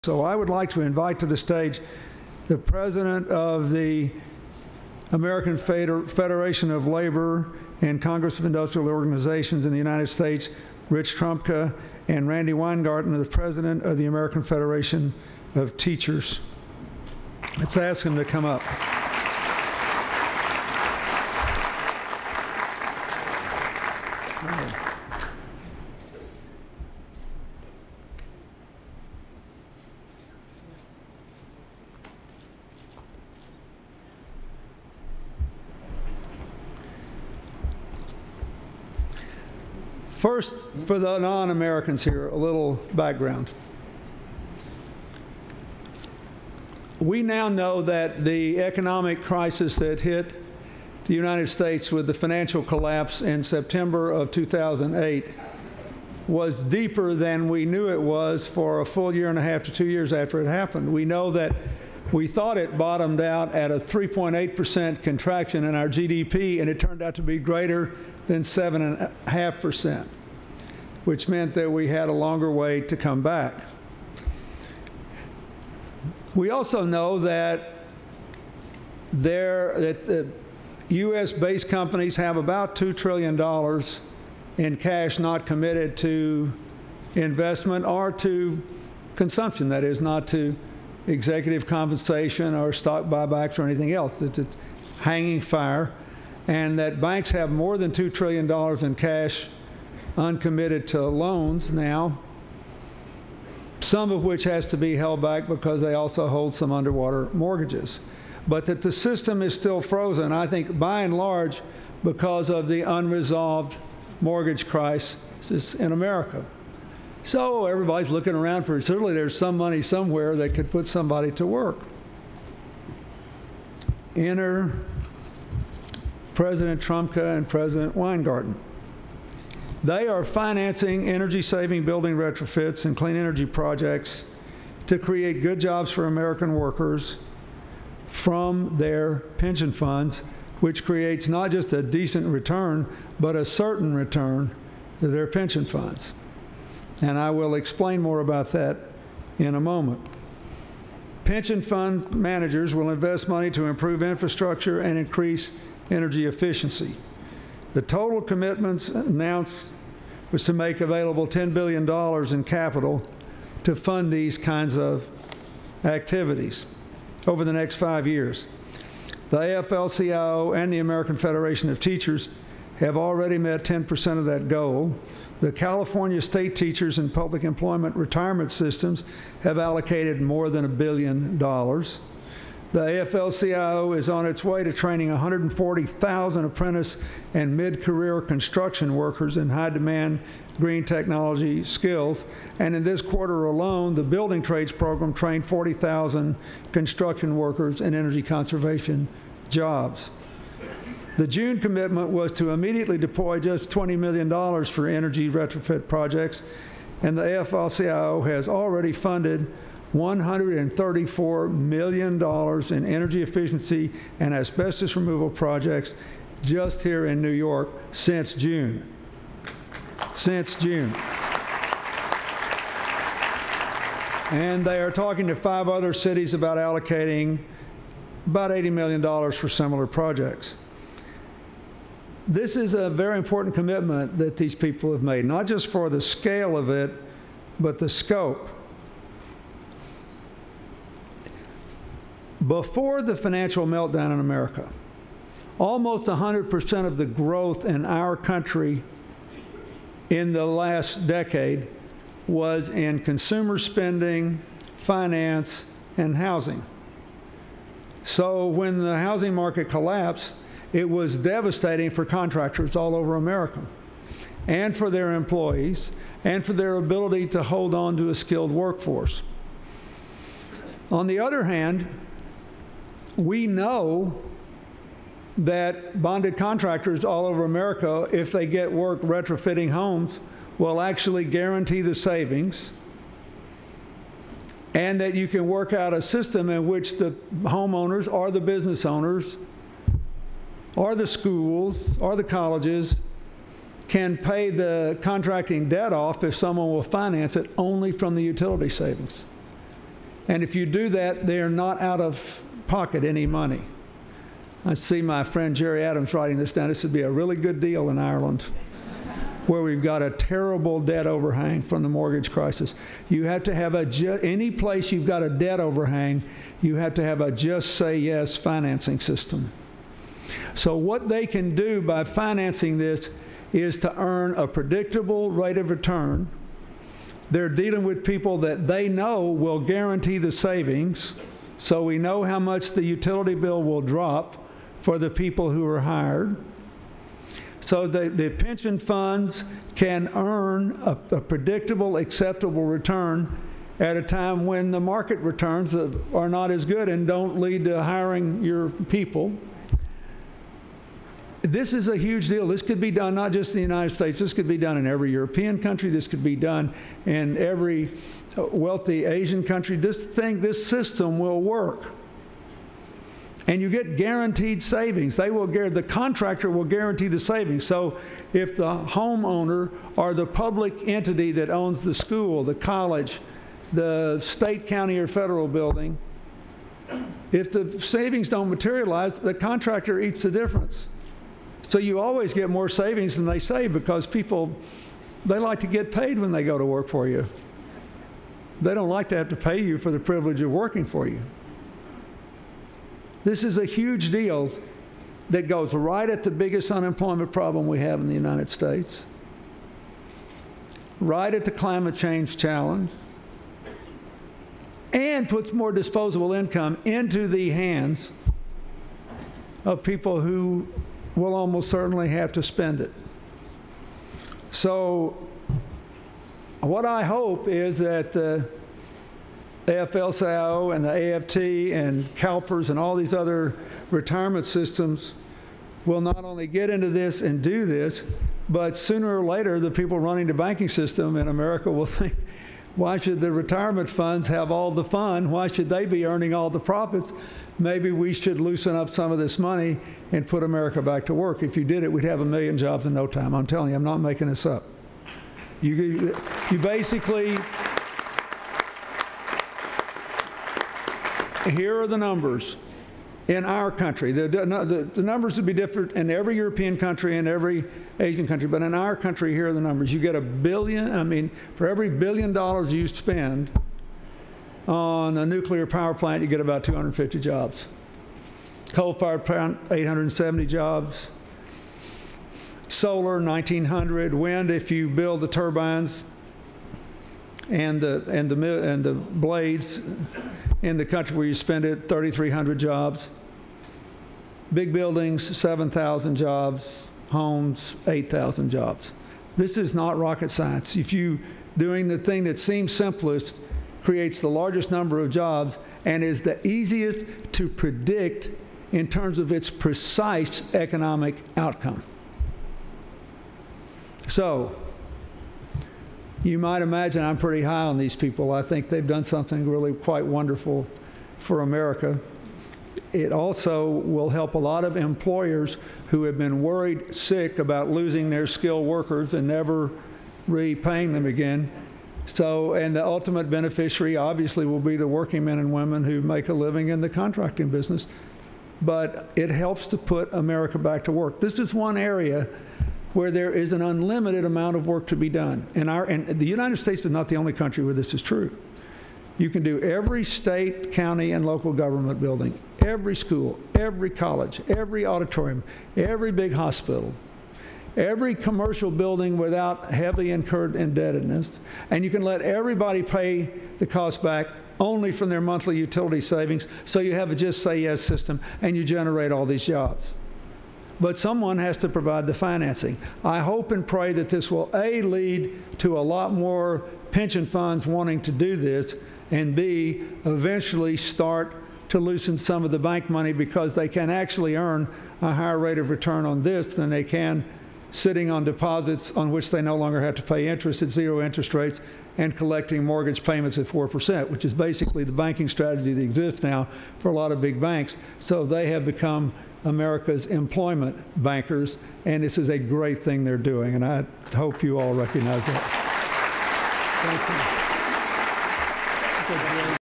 So I would like to invite to the stage the president of the American Federation of Labor and Congress of Industrial Organizations in the United States, Rich Trumka, and Randy Weingarten, the president of the American Federation of Teachers. Let's ask him to come up. First, for the non-Americans here, a little background. We now know that the economic crisis that hit the United States with the financial collapse in September of 2008 was deeper than we knew it was for a full year and a half to 2 years after it happened. We know that we thought it bottomed out at a 3.8% contraction in our GDP, and it turned out to be greater than 7.5%, which meant that we had a longer way to come back. We also know that U.S.-based companies have about $2 trillion in cash not committed to investment or to consumption, that is, not to executive compensation or stock buybacks or anything else. It's hanging fire. And that banks have more than $2 trillion in cash uncommitted to loans now, some of which has to be held back because they also hold some underwater mortgages. But that the system is still frozen, I think, by and large, because of the unresolved mortgage crisis in America. So everybody's looking around for, certainly there's some money somewhere that could put somebody to work. Enter President Trumka and President Weingarten. They are financing energy-saving building retrofits and clean energy projects to create good jobs for American workers from their pension funds, which creates not just a decent return, but a certain return to their pension funds. And I will explain more about that in a moment. Pension fund managers will invest money to improve infrastructure and increase energy efficiency. The total commitments announced was to make available $10 billion in capital to fund these kinds of activities over the next 5 years. The AFL-CIO and the American Federation of Teachers have already met 10% of that goal. The California state teachers and public employment retirement systems have allocated more than $1 billion. The AFL-CIO is on its way to training 140,000 apprentice and mid-career construction workers in high-demand green technology skills. And in this quarter alone, the Building Trades program trained 40,000 construction workers in energy conservation jobs. The June commitment was to immediately deploy just $20 million for energy retrofit projects, and the AFL-CIO has already funded $134 million in energy efficiency and asbestos removal projects just here in New York since June. Since June. And they are talking to 5 other cities about allocating about $80 million for similar projects. This is a very important commitment that these people have made, not just for the scale of it, but the scope. Before the financial meltdown in America, almost 100% of the growth in our country in the last decade was in consumer spending, finance, and housing. So when the housing market collapsed, it was devastating for contractors all over America, and for their employees, and for their ability to hold on to a skilled workforce. On the other hand, we know that bonded contractors all over America, if they get work retrofitting homes, will actually guarantee the savings, and that you can work out a system in which the homeowners or the business owners or the schools or the colleges can pay the contracting debt off if someone will finance it only from the utility savings. And if you do that, they are not out of pocket any money. I see my friend Jerry Adams writing this down. This would be a really good deal in Ireland, where we've got a terrible debt overhang from the mortgage crisis. You have to have any place you've got a debt overhang, you have to have a just say yes financing system. So what they can do by financing this is to earn a predictable rate of return. They're dealing with people that they know will guarantee the savings, so we know how much the utility bill will drop for the people who are hired. So the pension funds can earn a predictable, acceptable return at a time when the market returns are not as good and don't lead to hiring your people. This is a huge deal. This could be done not just in the United States. This could be done in every European country. This could be done in every wealthy Asian country. This system will work. And you get guaranteed savings. The contractor will guarantee the savings. So if the homeowner or the public entity that owns the school, the college, the state, county, or federal building, if the savings don't materialize, the contractor eats the difference. So you always get more savings than they save, because people, they like to get paid when they go to work for you. They don't like to have to pay you for the privilege of working for you. This is a huge deal that goes right at the biggest unemployment problem we have in the United States, right at the climate change challenge, and puts more disposable income into the hands of people who will almost certainly have to spend it. So what I hope is that the AFL-CIO and the AFT and CalPERS and all these other retirement systems will not only get into this and do this, but sooner or later the people running the banking system in America will think, why should the retirement funds have all the fun? Why should they be earning all the profits? Maybe we should loosen up some of this money and put America back to work. If you did it, we'd have 1 million jobs in no time. I'm telling you, I'm not making this up. You basically, here are the numbers in our country. The numbers would be different in every European country and every Asian country, but in our country, here are the numbers. You get $1 billion, for every $1 billion you spend on a nuclear power plant, you get about 250 jobs. Coal-fired plant, 870 jobs. Solar, 1,900. Wind, if you build the turbines and the blades in the country where you spend it, 3,300 jobs. Big buildings, 7,000 jobs. Homes, 8,000 jobs. This is not rocket science. If you doing the thing that seems simplest, creates the largest number of jobs and is the easiest to predict in terms of its precise economic outcome. So you might imagine I'm pretty high on these people. I think they've done something really quite wonderful for America. It also will help a lot of employers who have been worried sick about losing their skilled workers and never repaying them again. So, and the ultimate beneficiary obviously will be the working men and women who make a living in the contracting business. But it helps to put America back to work. This is one area where there is an unlimited amount of work to be done. And the United States is not the only country where this is true. You can do every state, county, and local government building, every school, every college, every auditorium, every big hospital, every commercial building without heavily incurred indebtedness, and you can let everybody pay the cost back only from their monthly utility savings, so you have a just say yes system and you generate all these jobs. But someone has to provide the financing. I hope and pray that this will A, lead to a lot more pension funds wanting to do this, and B, eventually start to loosen some of the bank money, because they can actually earn a higher rate of return on this than they can sitting on deposits on which they no longer have to pay interest at 0 interest rates and collecting mortgage payments at 4%, which is basically the banking strategy that exists now for a lot of big banks. So they have become America's employment bankers, and this is a great thing they're doing, and I hope you all recognize that. Thank you.